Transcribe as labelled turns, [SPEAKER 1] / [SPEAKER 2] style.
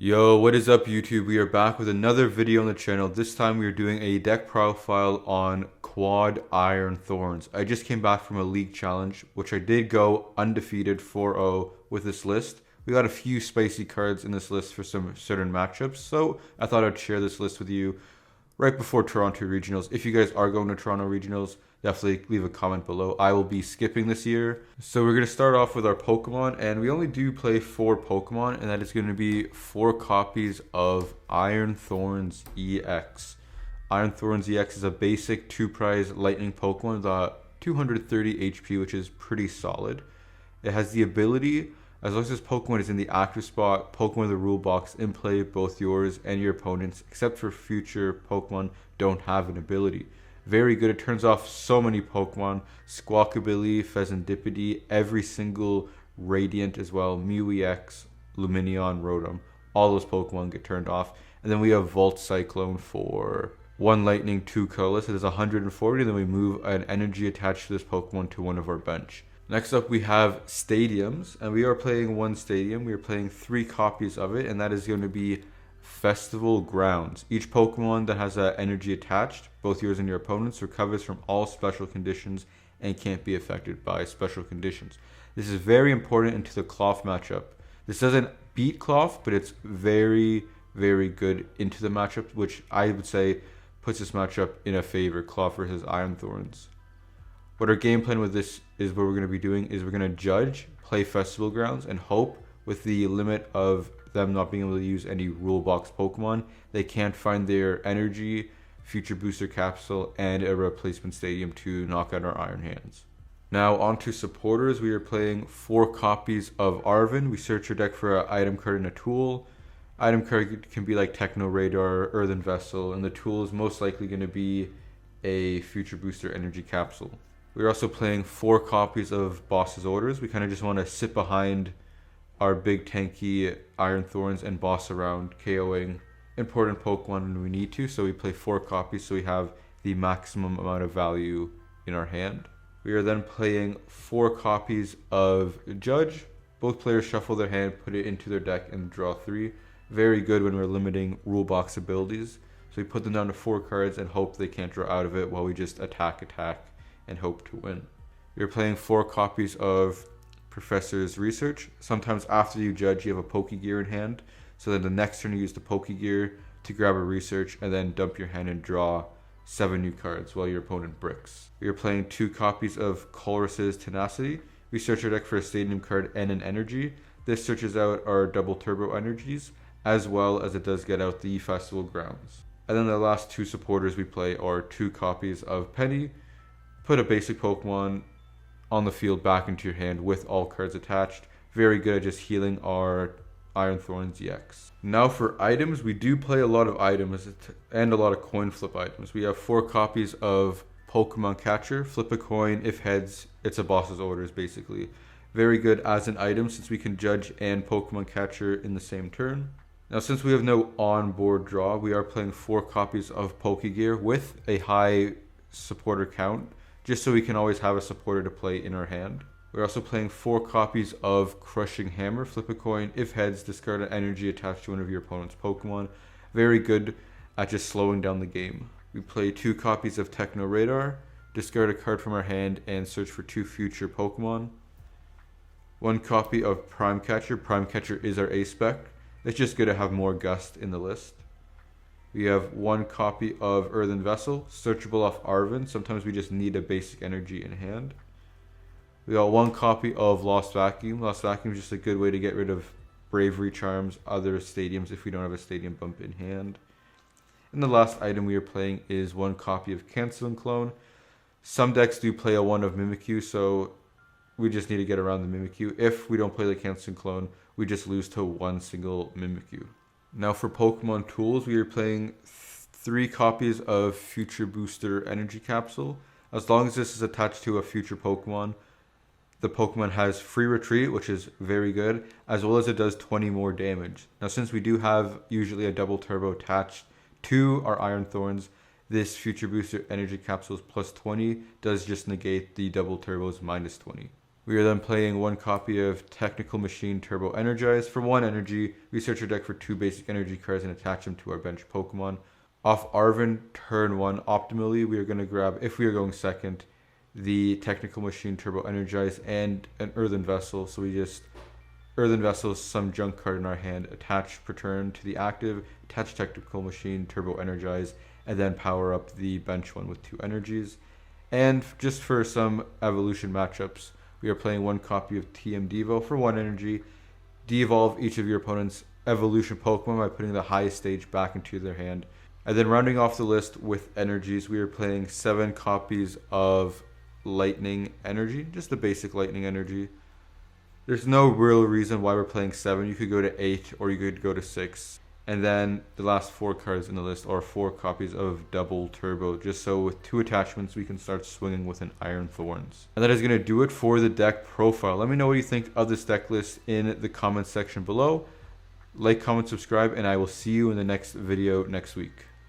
[SPEAKER 1] Yo, what is up YouTube? We are back with another video on the channel. This time we are doing a deck profile on Quad Iron Thorns. I just came back from a league challenge, which I did go undefeated 4-0 with this list. We got a few spicy cards in this list for some certain matchups, so I thought I'd share this list with you right before Toronto Regionals. If you guys are going to Toronto Regionals, definitely leave a comment below. I will be skipping this year. So we're going to start off with our Pokemon, and we only do play 4 Pokemon, and that is going to be 4 copies of Iron Thorns EX. Iron Thorns EX is a basic 2-prize lightning Pokemon with 230 HP, which is pretty solid. It has the ability, as long as this Pokemon is in the active spot, Pokemon in the rule box in play, both yours and your opponent's, except for future Pokemon, don't have an ability. Very good. It turns off so many Pokemon. Squawkabilly, Pheasantipede, every single Radiant as well. Mew EX, Lumineon, Rotom. All those Pokemon get turned off. And then we have Volt Cyclone for 1 Lightning, 2 Colorless. It is 140. Then we move an energy attached to this Pokemon to one of our bench. Next up we have Stadiums. And we are playing 1 Stadium. We are playing 3 copies of it. And that is going to be Festival Grounds. Each Pokemon that has energy attached, both yours and your opponent's, recovers from all special conditions and can't be affected by special conditions. This is very important into the Cloth matchup. This doesn't beat Cloth, but it's very, very good into the matchup, which I would say puts this matchup in a favor, Cloth versus Iron Thorns. What our game plan with this is, what we're going to be doing is we're going to judge, play Festival Grounds, and hope with the limit of them not being able to use any rule box Pokemon, they can't find their energy, future booster capsule, and a replacement stadium to knock out our Iron Hands. Now onto supporters. We are playing 4 copies of Arven. We search your deck for an item card and a tool. Item card can be like Techno Radar, Earthen Vessel, and the tool is most likely going to be a future booster energy capsule. We're also playing 4 copies of Boss's Orders. We kind of just want to sit behind our big tanky Iron Thorns and boss around, KOing important Pokemon when we need to. So we play 4 copies so we have the maximum amount of value in our hand. We are then playing 4 copies of Judge. Both players shuffle their hand, put it into their deck, and draw 3. Very good when we're limiting rule box abilities. So we put them down to 4 cards and hope they can't draw out of it while we just attack, and hope to win. We are playing 4 copies of Professor's Research. Sometimes after you judge, you have a Pokegear in hand. So then the next turn you use the Pokegear to grab a Research and then dump your hand and draw 7 new cards while your opponent bricks. We are playing 2 copies of Colress's Tenacity. We search our deck for a Stadium card and an energy. This searches out our double turbo energies, as well as it does get out the Festival Grounds. And then the last 2 supporters we play are 2 copies of Penny. Put a basic Pokemon on the field back into your hand with all cards attached. Very good at just healing our Iron Thorns EX. Now for items, we do play a lot of items and a lot of coin flip items. We have 4 copies of Pokemon Catcher. Flip a coin. If heads, it's a Boss's Orders basically. Very good as an item since we can judge and Pokemon Catcher in the same turn. Now since we have no on-board draw, we are playing 4 copies of Pokegear with a high supporter count, just so we can always have a supporter to play in our hand. We're also playing 4 copies of Crushing Hammer. Flip a coin. If heads, discard an energy attached to one of your opponent's Pokemon. Very good at just slowing down the game. We play 2 copies of Techno Radar. Discard a card from our hand and search for 2 future Pokemon. 1 copy of Prime Catcher. Prime Catcher is our A-Spec. It's just good to have more Gust in the list. We have 1 copy of Earthen Vessel, searchable off Arven. Sometimes we just need a basic energy in hand. We got 1 copy of Lost Vacuum. Lost Vacuum is just a good way to get rid of Bravery Charms, other stadiums if we don't have a stadium bump in hand. And the last item we are playing is 1 copy of Cancel and Clone. Some decks do play a 1 of Mimikyu, so we just need to get around the Mimikyu. If we don't play the Cancel and Clone, we just lose to 1 single Mimikyu. Now for Pokemon tools, we are playing 3 copies of Future Booster Energy Capsule. As long as this is attached to a future Pokemon, the Pokemon has free retreat, which is very good, as well as it does 20 more damage. Now since we do have usually a double turbo attached to our Iron Thorns, this Future Booster Energy Capsule's plus 20 does just negate the double turbo's minus 20. We are then playing one copy of Technical Machine Turbo Energize. For 1 energy, we search our deck for 2 basic energy cards and attach them to our bench Pokemon. Off Arven, turn 1, optimally, we are going to grab, if we are going second, the Technical Machine Turbo Energize and an Earthen Vessel. So we just Earthen Vessel, some junk card in our hand, attach per turn to the active, attach Technical Machine Turbo Energize, and then power up the bench one with 2 energies. And just for some evolution matchups, we are playing one copy of TM Devo. For 1 energy. De-evolve each of your opponent's evolution Pokemon by putting the highest stage back into their hand. And then rounding off the list with energies, we are playing 7 copies of Lightning Energy, just the basic Lightning Energy. There's no real reason why we're playing 7. You could go to 8 or you could go to 6. And then the last 4 cards in the list are 4 copies of Double Turbo, just so with 2 attachments we can start swinging with an Iron Thorns. And that is going to do it for the deck profile. Let me know what you think of this deck list in the comments section below. Like, comment, subscribe, and I will see you in the next video next week.